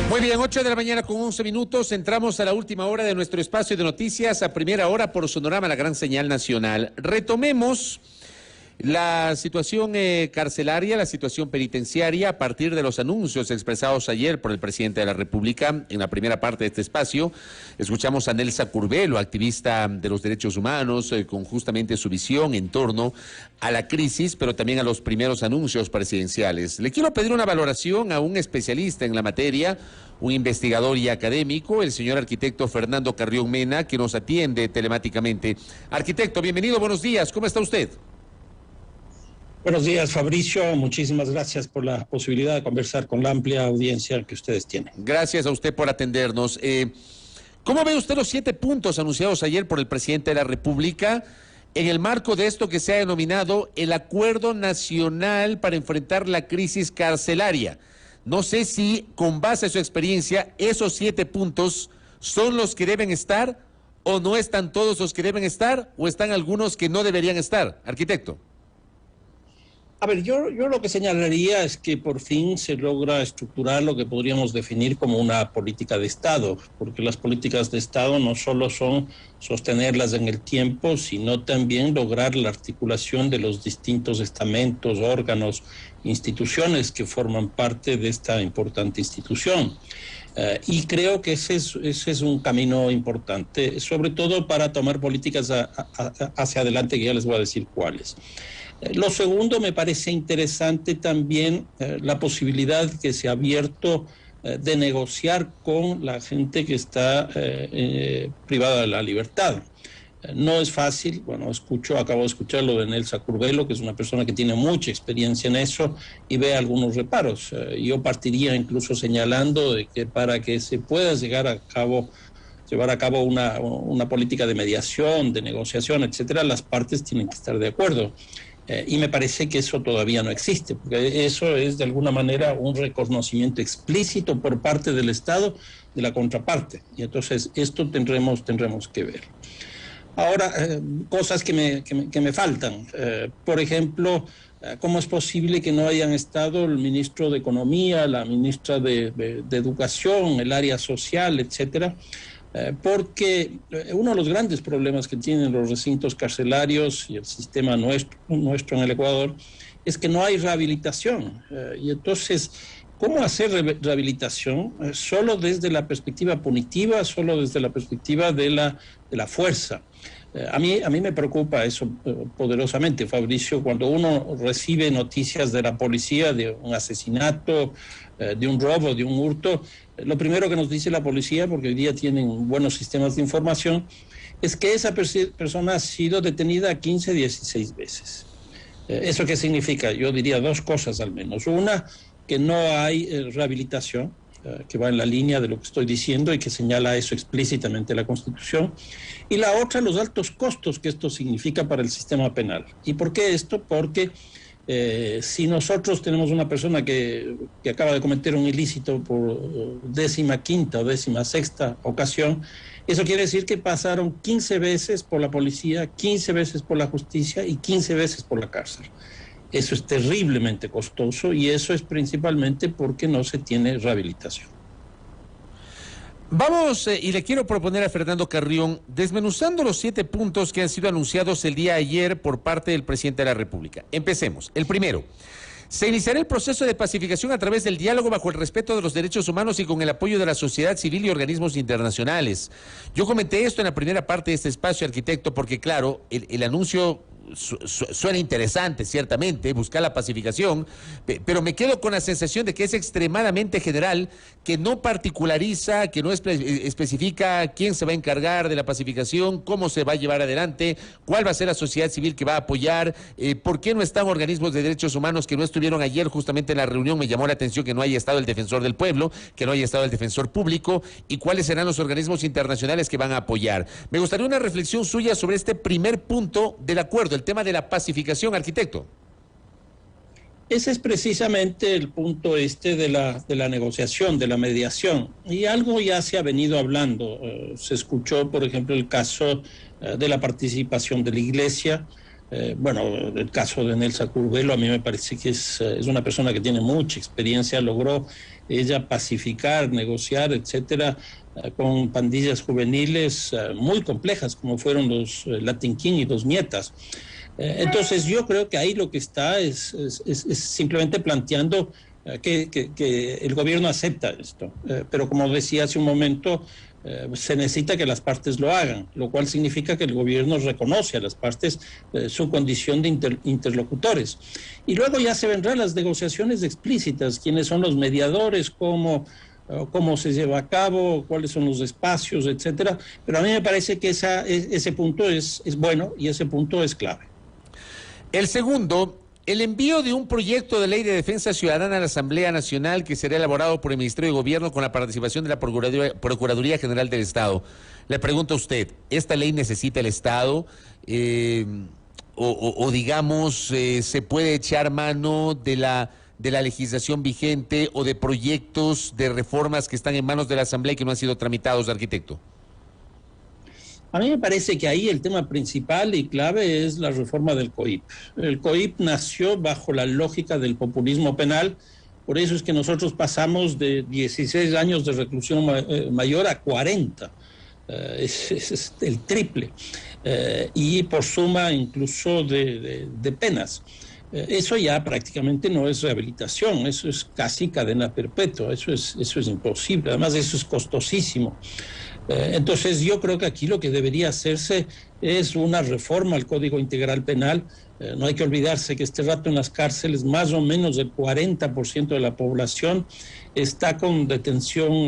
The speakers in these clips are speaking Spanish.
Muy bien, 8 de la mañana con 11 minutos. Entramos a la última hora de nuestro espacio de noticias, a primera hora por Sonorama, la gran señal nacional. Retomemos la situación carcelaria, la situación penitenciaria, a partir de los anuncios expresados ayer por el presidente de la República. En la primera parte de este espacio, escuchamos a Nelsa Curbelo, activista de los derechos humanos, con justamente su visión en torno a la crisis, pero también a los primeros anuncios presidenciales. Le quiero pedir una valoración a un especialista en la materia, un investigador y académico, el señor arquitecto Fernando Carrión Mena, que nos atiende telemáticamente. Arquitecto, bienvenido, buenos días, ¿cómo está usted? Buenos días, Fabricio. Muchísimas gracias por la posibilidad de conversar con la amplia audiencia que ustedes tienen. Gracias a usted por atendernos. ¿Cómo ve usted los 7 puntos anunciados ayer por el presidente de la República en el marco de esto que se ha denominado el Acuerdo Nacional para enfrentar la crisis carcelaria? No sé si, con base a su experiencia, esos 7 puntos son los que deben estar o no están todos los que deben estar o están algunos que no deberían estar. Arquitecto. A ver, yo lo que señalaría es que por fin se logra estructurar lo que podríamos definir como una política de Estado, porque las políticas de Estado no solo son sostenerlas en el tiempo, sino también lograr la articulación de los distintos estamentos, órganos, instituciones que forman parte de esta importante institución. Y creo que ese es un camino importante, sobre todo para tomar políticas hacia adelante, que ya les voy a decir cuáles. Lo segundo, me parece interesante también la posibilidad que se ha abierto de negociar con la gente que está privada de la libertad. No es fácil, bueno, acabo de escuchar lo de Nelsa Curbelo, que es una persona que tiene mucha experiencia en eso y ve algunos reparos. Yo partiría incluso señalando de que para que se pueda llevar a cabo una política de mediación, de negociación, etcétera, las partes tienen que estar de acuerdo. Y me parece que eso todavía no existe, porque eso es de alguna manera un reconocimiento explícito por parte del Estado de la contraparte. Y entonces esto tendremos que ver. Ahora, cosas que me faltan. Por ejemplo, ¿cómo es posible que no hayan estado el ministro de Economía, la ministra de Educación, el área social, etcétera? Porque uno de los grandes problemas que tienen los recintos carcelarios y el sistema nuestro en el Ecuador es que no hay rehabilitación. Y entonces, ¿cómo hacer rehabilitación? Solo desde la perspectiva punitiva, solo desde la perspectiva de la fuerza. A mí me preocupa eso poderosamente, Fabricio, cuando uno recibe noticias de la policía de un asesinato, de un robo, de un hurto. Lo primero que nos dice la policía, porque hoy día tienen buenos sistemas de información, es que esa persona ha sido detenida 15, 16 veces. ¿Eso qué significa? Yo diría 2 cosas al menos. Una, que no hay rehabilitación, que va en la línea de lo que estoy diciendo y que señala eso explícitamente la Constitución. Y la otra, los altos costos que esto significa para el sistema penal. ¿Y por qué esto? Porque si nosotros tenemos una persona que acaba de cometer un ilícito por 15ª o 16ª ocasión, eso quiere decir que pasaron 15 veces por la policía, 15 veces por la justicia y 15 veces por la cárcel. Eso es terriblemente costoso y eso es principalmente porque no se tiene rehabilitación. Vamos, y le quiero proponer a Fernando Carrión, desmenuzando los 7 puntos que han sido anunciados el día de ayer por parte del presidente de la República. Empecemos. El primero, se iniciará el proceso de pacificación a través del diálogo bajo el respeto de los derechos humanos y con el apoyo de la sociedad civil y organismos internacionales. Yo comenté esto en la primera parte de este espacio, arquitecto, porque claro, el anuncio suena interesante, ciertamente, buscar la pacificación, pero me quedo con la sensación de que es extremadamente general, que no particulariza, que no especifica quién se va a encargar de la pacificación, cómo se va a llevar adelante, cuál va a ser la sociedad civil que va a apoyar, por qué no están organismos de derechos humanos que no estuvieron ayer justamente en la reunión. Me llamó la atención que no haya estado el defensor del pueblo, que no haya estado el defensor público, y cuáles serán los organismos internacionales que van a apoyar. Me gustaría una reflexión suya sobre este primer punto del acuerdo, el tema de la pacificación, arquitecto. Ese es precisamente el punto de la negociación, de la mediación. Y algo ya se ha venido hablando. Se escuchó, por ejemplo, el caso de la participación de la Iglesia. Bueno, el caso de Nelsa Curvelo a mí me parece que es una persona que tiene mucha experiencia, logró ella pacificar, negociar, etcétera, con pandillas juveniles muy complejas como fueron los Latin King y los Nietas. Entonces yo creo que ahí lo que está es simplemente planteando que el gobierno acepta esto, pero como decía hace un momento, se necesita que las partes lo hagan, lo cual significa que el gobierno reconoce a las partes su condición de interlocutores. Y luego ya se vendrán las negociaciones explícitas, quiénes son los mediadores, cómo se lleva a cabo, cuáles son los espacios, etcétera. Pero a mí me parece que ese punto es bueno y ese punto es clave. El segundo, el envío de un proyecto de ley de defensa ciudadana a la Asamblea Nacional que será elaborado por el Ministerio de Gobierno con la participación de la Procuraduría General del Estado. Le pregunto a usted, ¿esta ley necesita el Estado? Digamos, ¿se puede echar mano de la legislación vigente o de proyectos de reformas que están en manos de la Asamblea y que no han sido tramitados, arquitecto? A mí me parece que ahí el tema principal y clave es la reforma del COIP. El COIP nació bajo la lógica del populismo penal, por eso es que nosotros pasamos de 16 años de reclusión mayor a 40, es el triple, y por suma incluso de penas. Eso ya prácticamente no es rehabilitación, eso es casi cadena perpetua, eso es imposible, además eso es costosísimo. Entonces yo creo que aquí lo que debería hacerse es una reforma al Código Integral Penal. No hay que olvidarse que este rato en las cárceles más o menos el 40% de la población está con detención,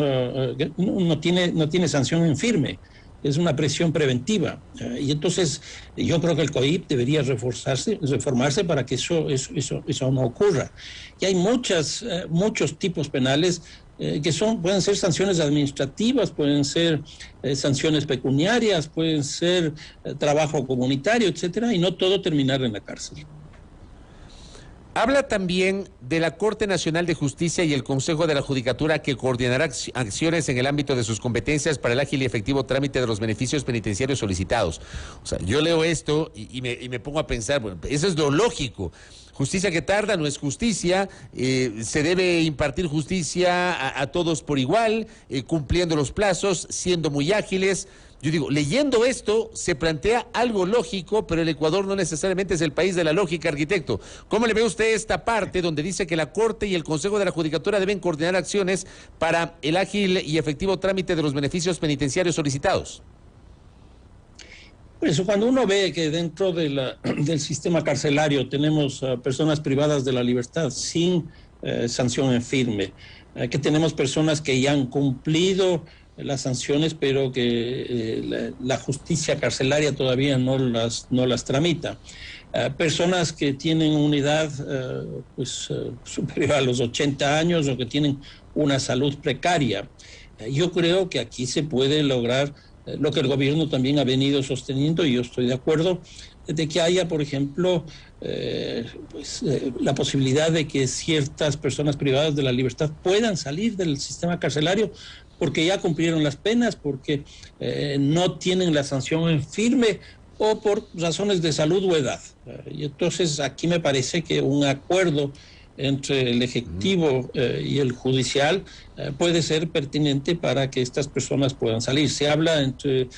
no tiene sanción en firme. Es una presión preventiva. Y entonces yo creo que el COIP debería reformarse para que eso no ocurra. Y hay muchos tipos penales que pueden ser sanciones administrativas, pueden ser sanciones pecuniarias, pueden ser trabajo comunitario, etcétera, y no todo terminar en la cárcel. Habla también de la Corte Nacional de Justicia y el Consejo de la Judicatura que coordinará acciones en el ámbito de sus competencias para el ágil y efectivo trámite de los beneficios penitenciarios solicitados. O sea, yo leo esto y me pongo a pensar, bueno, eso es lo lógico. Justicia que tarda no es justicia, se debe impartir justicia a todos por igual, cumpliendo los plazos, siendo muy ágiles. Yo digo, leyendo esto se plantea algo lógico, pero el Ecuador no necesariamente es el país de la lógica, arquitecto. ¿Cómo le ve usted esta parte donde dice que la Corte y el Consejo de la Judicatura deben coordinar acciones para el ágil y efectivo trámite de los beneficios penitenciarios solicitados? Por eso cuando uno ve que dentro del sistema carcelario tenemos personas privadas de la libertad sin sanción en firme, que tenemos personas que ya han cumplido las sanciones, pero que la justicia carcelaria todavía no las tramita. Personas que tienen una edad superior a los 80 años o que tienen una salud precaria. Yo creo que aquí se puede lograr lo que el gobierno también ha venido sosteniendo, y yo estoy de acuerdo, de que haya, por ejemplo, la posibilidad de que ciertas personas privadas de la libertad puedan salir del sistema carcelario porque ya cumplieron las penas, porque no tienen la sanción en firme o por razones de salud o edad. Y entonces aquí me parece que un acuerdo entre el Ejecutivo y el Judicial puede ser pertinente para que estas personas puedan salir. Se habla entre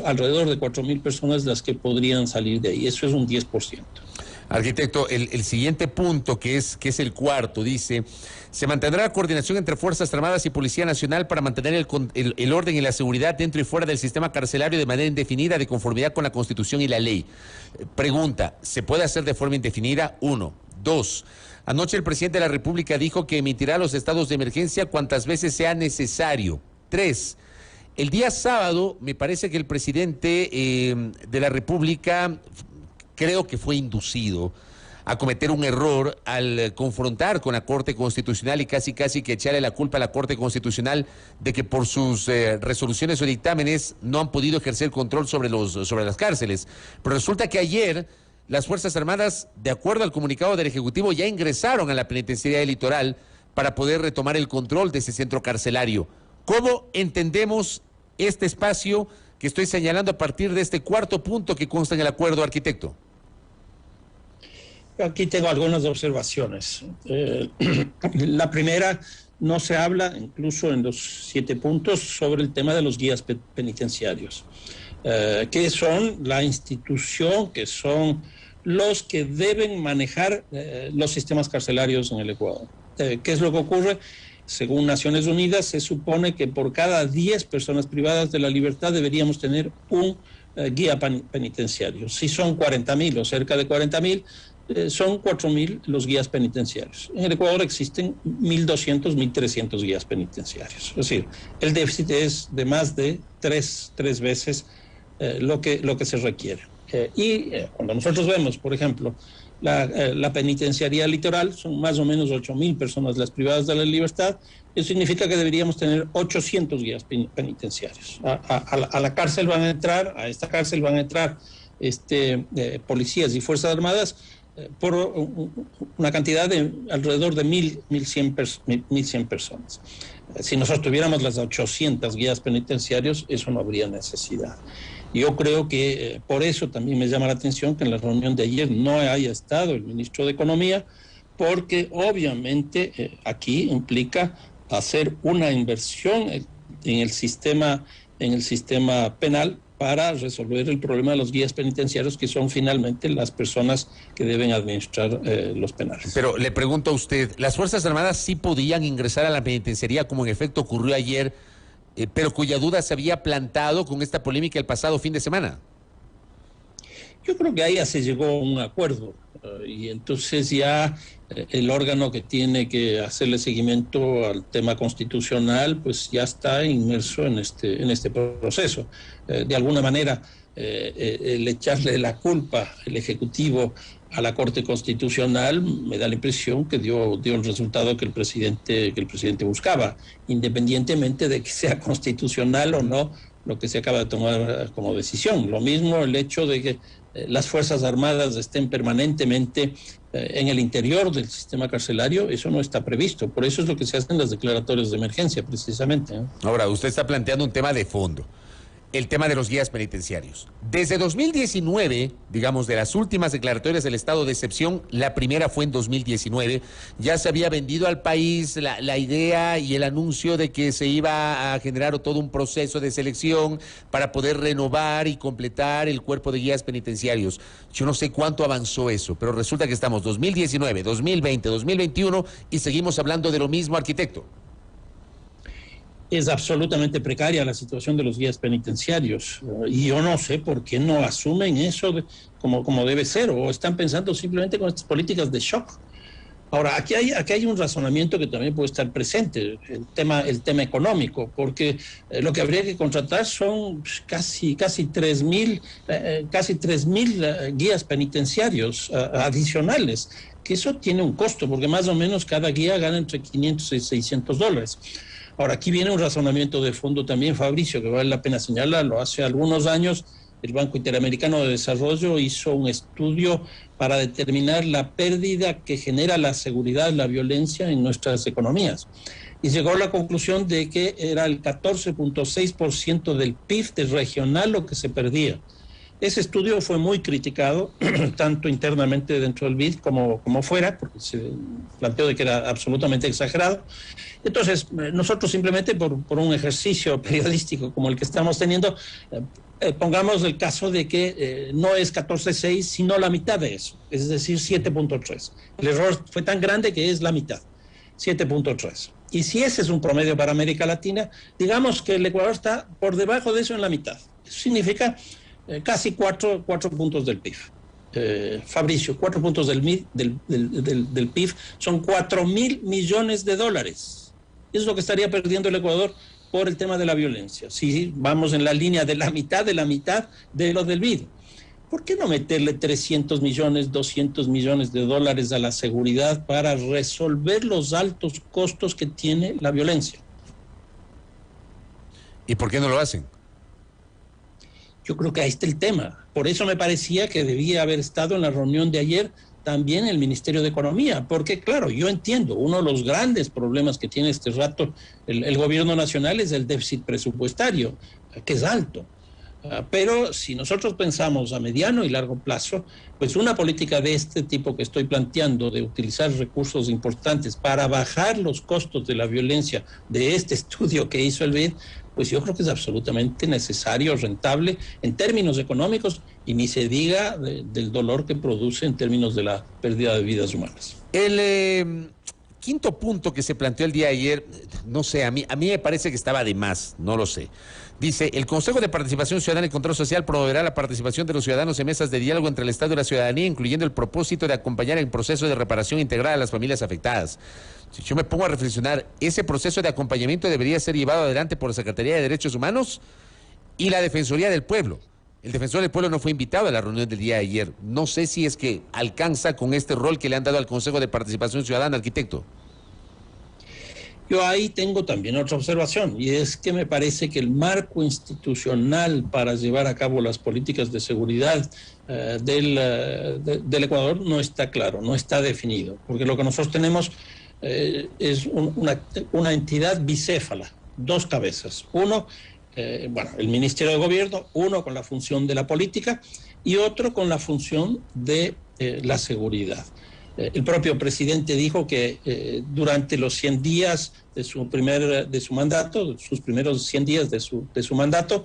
alrededor de 4.000 personas las que podrían salir de ahí. Eso es un 10%. Arquitecto, el siguiente punto, que es el cuarto, dice: se mantendrá la coordinación entre Fuerzas Armadas y Policía Nacional para mantener el orden y la seguridad dentro y fuera del sistema carcelario de manera indefinida, de conformidad con la Constitución y la ley. Pregunta, ¿se puede hacer de forma indefinida? 1. 2. Anoche el presidente de la República dijo que emitirá los estados de emergencia cuantas veces sea necesario. 3. El día sábado me parece que el presidente de la República creo que fue inducido a cometer un error al confrontar con la Corte Constitucional y casi que echarle la culpa a la Corte Constitucional de que por sus resoluciones o dictámenes no han podido ejercer control sobre las cárceles. Pero resulta que ayer las Fuerzas Armadas, de acuerdo al comunicado del Ejecutivo, ya ingresaron a la penitenciaría del Litoral para poder retomar el control de ese centro carcelario. ¿Cómo entendemos este espacio que estoy señalando a partir de este cuarto punto que consta en el acuerdo, arquitecto? Aquí tengo algunas observaciones. La primera, no se habla, incluso en los 7 puntos, sobre el tema de los guías penitenciarios, que son la institución, que son los que deben manejar los sistemas carcelarios en el Ecuador. ¿Qué es lo que ocurre? Según Naciones Unidas, se supone que por cada 10 personas privadas de la libertad deberíamos tener un guía penitenciario. Si son 40.000 o cerca de 40.000, son 4.000 los guías penitenciarios. En el Ecuador existen 1.200, 1.300 guías penitenciarios. Es decir, el déficit es de más de tres veces lo que se requiere. Cuando nosotros vemos, por ejemplo, la penitenciaría litoral, son más o menos 8.000 personas las privadas de la libertad. Eso significa que deberíamos tener 800 guías penitenciarios. A la cárcel van a entrar, a esta cárcel van a entrar policías y fuerzas armadas por una cantidad de alrededor de 1.100 personas. Si nosotros tuviéramos las 800 guías penitenciarios, eso no habría necesidad. Yo creo que por eso también me llama la atención que en la reunión de ayer no haya estado el ministro de Economía, porque obviamente aquí implica hacer una inversión en el sistema penal para resolver el problema de los guías penitenciarios, que son finalmente las personas que deben administrar los penales. Pero le pregunto a usted, ¿las Fuerzas Armadas sí podían ingresar a la penitenciaría como en efecto ocurrió ayer, pero cuya duda se había plantado con esta polémica el pasado fin de semana? Yo creo que ahí ya se llegó a un acuerdo y entonces ya el órgano que tiene que hacerle seguimiento al tema constitucional pues ya está inmerso en este proceso. De alguna manera el echarle la culpa el Ejecutivo a la Corte Constitucional me da la impresión que dio el resultado que el presidente buscaba, independientemente de que sea constitucional o no lo que se acaba de tomar como decisión. Lo mismo el hecho de que las Fuerzas Armadas estén permanentemente en el interior del sistema carcelario, eso no está previsto. Por eso es lo que se hacen las declaratorias de emergencia, precisamente. Ahora, usted está planteando un tema de fondo, el tema de los guías penitenciarios. Desde 2019, digamos, de las últimas declaratorias del estado de excepción, la primera fue en 2019, ya se había vendido al país la idea y el anuncio de que se iba a generar todo un proceso de selección para poder renovar y completar el cuerpo de guías penitenciarios. Yo no sé cuánto avanzó eso, pero resulta que estamos 2019, 2020, 2021 y seguimos hablando de lo mismo, arquitecto. Es absolutamente precaria la situación de los guías penitenciarios y yo no sé por qué no asumen eso como debe ser, o están pensando simplemente con estas políticas de shock. Ahora, aquí hay un razonamiento que también puede estar presente, el tema económico, porque lo que habría que contratar son casi 3.000 guías penitenciarios adicionales, que eso tiene un costo, porque más o menos cada guía gana entre 500 y 600 dólares. Ahora, aquí viene un razonamiento de fondo también, Fabricio, que vale la pena señalarlo. Hace algunos años el Banco Interamericano de Desarrollo hizo un estudio para determinar la pérdida que genera la seguridad, la violencia en nuestras economías. Y llegó a la conclusión de que era el 14.6% del PIB regional lo que se perdía. Ese estudio fue muy criticado, tanto internamente dentro del BID como fuera, porque se planteó de que era absolutamente exagerado. Entonces, nosotros simplemente por un ejercicio periodístico como el que estamos teniendo, pongamos el caso de que no es 14.6, sino la mitad de eso, es decir, 7.3. El error fue tan grande que es la mitad, 7.3. Y si ese es un promedio para América Latina, digamos que el Ecuador está por debajo de eso en la mitad. Eso significa casi 4 puntos del PIB. Fabricio, 4 puntos del PIB son 4.000 millones de dólares. Eso es lo que estaría perdiendo el Ecuador por el tema de la violencia. Si vamos en la línea de la mitad de lo del BID. ¿Por qué no meterle 300 millones, 200 millones de dólares a la seguridad para resolver los altos costos que tiene la violencia? ¿Y por qué no lo hacen? Yo creo que ahí está el tema. Por eso me parecía que debía haber estado en la reunión de ayer también el Ministerio de Economía, porque claro, yo entiendo, uno de los grandes problemas que tiene este rato el gobierno nacional es el déficit presupuestario, que es alto. Pero si nosotros pensamos a mediano y largo plazo, pues una política de este tipo que estoy planteando, de utilizar recursos importantes para bajar los costos de la violencia de este estudio que hizo el BID, pues yo creo que es absolutamente necesario, rentable en términos económicos y ni se diga del dolor que produce en términos de la pérdida de vidas humanas. El quinto punto que se planteó el día de ayer, no sé, a mí me parece que estaba de más, no lo sé. Dice, el Consejo de Participación Ciudadana y Control Social promoverá la participación de los ciudadanos en mesas de diálogo entre el Estado y la ciudadanía, incluyendo el propósito de acompañar el proceso de reparación integral a las familias afectadas. Si yo me pongo a reflexionar, ese proceso de acompañamiento debería ser llevado adelante por la Secretaría de Derechos Humanos y la Defensoría del Pueblo. El defensor del pueblo no fue invitado a la reunión del día de ayer. No sé si es que alcanza con este rol que le han dado al Consejo de Participación Ciudadana, arquitecto. Yo ahí tengo también otra observación, y es que me parece que el marco institucional para llevar a cabo las políticas de seguridad del Ecuador no está claro, no está definido, porque lo que nosotros tenemos es una entidad bicéfala, dos cabezas. Uno, el Ministerio de Gobierno, uno con la función de la política y otro con la función de la seguridad. El propio presidente dijo que durante los 100 días de su mandato, sus primeros 100 días de su mandato,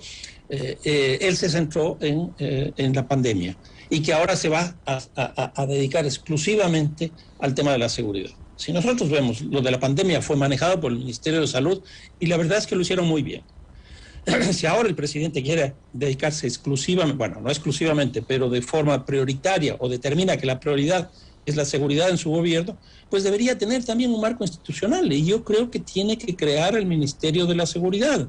él se centró en la pandemia y que ahora se va a dedicar exclusivamente al tema de la seguridad. Si nosotros vemos, lo de la pandemia fue manejado por el Ministerio de Salud y la verdad es que lo hicieron muy bien. Si ahora el presidente quiere dedicarse exclusivamente, bueno, no exclusivamente, pero de forma prioritaria o determina que la prioridad es la seguridad en su gobierno, pues debería tener también un marco institucional y yo creo que tiene que crear el Ministerio de la Seguridad.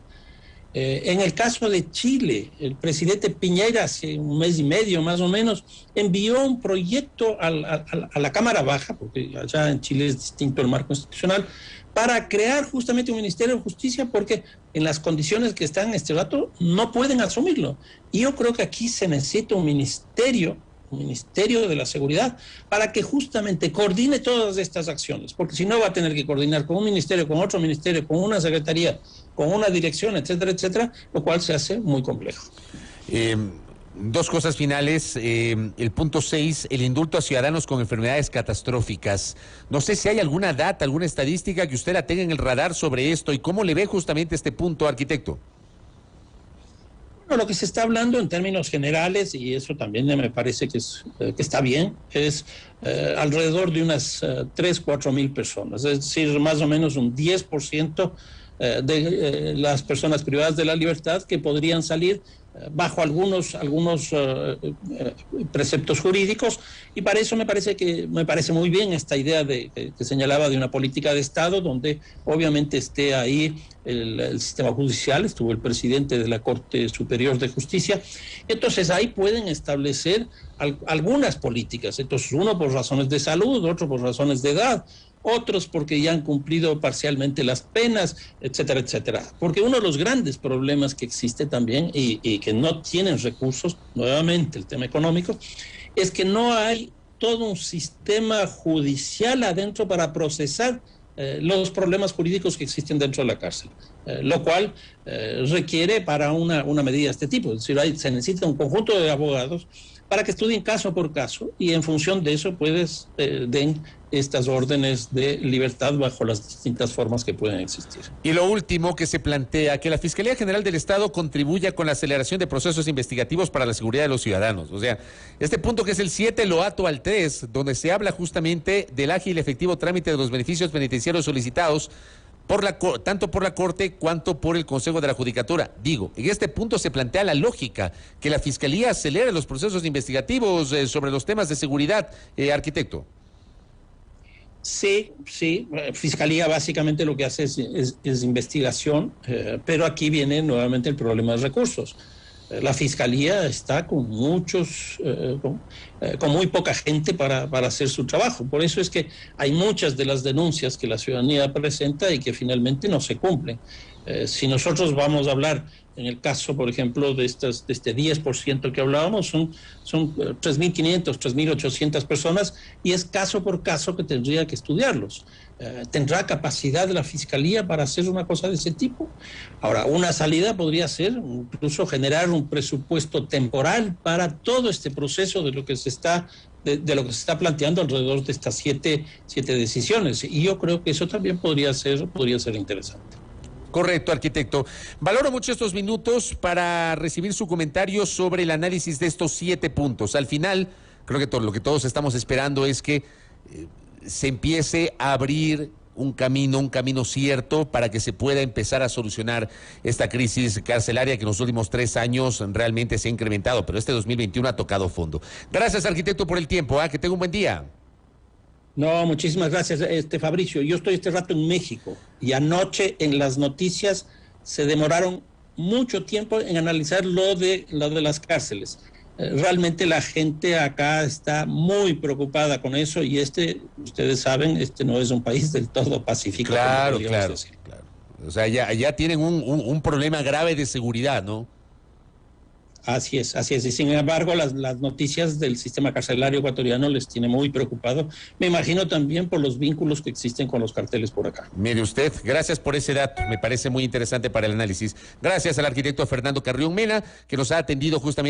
En el caso de Chile, el presidente Piñera hace un mes y medio más o menos envió un proyecto a la Cámara Baja, porque allá en Chile es distinto el marco institucional, para crear justamente un Ministerio de Justicia porque en las condiciones que están en este rato no pueden asumirlo. Y yo creo que aquí se necesita un ministerio de la Seguridad para que justamente coordine todas estas acciones, porque si no va a tener que coordinar con un ministerio, con otro ministerio, con una secretaría, con una dirección, etcétera, etcétera, lo cual se hace muy complejo. Dos cosas finales. El punto 6, el indulto a ciudadanos con enfermedades catastróficas. No sé si hay alguna data, alguna estadística que usted la tenga en el radar sobre esto y cómo le ve justamente este punto, arquitecto. Bueno, lo que se está hablando en términos generales, y eso también me parece que está bien, es alrededor de unas 3.000 a 4.000 personas, es decir, más o menos un 10% de las personas privadas de la libertad que podrían salir bajo algunos preceptos jurídicos, y para eso me parece muy bien esta idea que señalaba de una política de Estado donde obviamente esté ahí el sistema judicial, estuvo el presidente de la Corte Superior de Justicia, entonces ahí pueden establecer algunas políticas, entonces uno por razones de salud, otro por razones de edad, otros porque ya han cumplido parcialmente las penas, etcétera, etcétera. Porque uno de los grandes problemas que existe también y que no tienen recursos, nuevamente el tema económico, es que no hay todo un sistema judicial adentro para procesar los problemas jurídicos que existen dentro de la cárcel, lo cual requiere para una medida de este tipo, es decir, se necesita un conjunto de abogados para que estudien caso por caso y en función de eso den estas órdenes de libertad bajo las distintas formas que pueden existir. Y lo último que se plantea, que la Fiscalía General del Estado contribuya con la aceleración de procesos investigativos para la seguridad de los ciudadanos. O sea, este punto que es el 7 lo ato al 3, donde se habla justamente del ágil y efectivo trámite de los beneficios penitenciarios solicitados tanto por la Corte cuanto por el Consejo de la Judicatura. Digo, en este punto se plantea la lógica que la Fiscalía acelere los procesos investigativos sobre los temas de seguridad, arquitecto. Sí, Fiscalía básicamente lo que hace es investigación, pero aquí viene nuevamente el problema de recursos. La Fiscalía está con muy poca gente para hacer su trabajo. Por eso es que hay muchas de las denuncias que la ciudadanía presenta y que finalmente no se cumplen. Si nosotros vamos a hablar, en el caso, por ejemplo, de este 10% que hablábamos, son 3.500, 3.800 personas y es caso por caso que tendría que estudiarlos. ¿Tendrá capacidad la Fiscalía para hacer una cosa de ese tipo? Ahora, una salida podría ser incluso generar un presupuesto temporal para todo este proceso de lo que se está, de lo que se está planteando alrededor de estas siete decisiones. Y yo creo que eso también podría ser interesante. Correcto, arquitecto. Valoro mucho estos minutos para recibir su comentario sobre el análisis de estos 7 puntos. Al final, creo que todo lo que todos estamos esperando es que se empiece a abrir un camino cierto para que se pueda empezar a solucionar esta crisis carcelaria que en los últimos 3 años realmente se ha incrementado, pero este 2021 ha tocado fondo. Gracias, arquitecto, por el tiempo. Que tenga un buen día. No, muchísimas gracias, Fabricio. Yo estoy este rato en México y anoche en las noticias se demoraron mucho tiempo en analizar lo de las cárceles. Realmente la gente acá está muy preocupada con eso y ustedes saben, no es un país del todo pacífico. Claro. O sea, ya tienen un problema grave de seguridad, ¿no? Así es. Y sin embargo, las noticias del sistema carcelario ecuatoriano les tiene muy preocupado. Me imagino también por los vínculos que existen con los carteles por acá. Mire usted, gracias por ese dato. Me parece muy interesante para el análisis. Gracias al arquitecto Fernando Carrión Mena, que nos ha atendido justamente.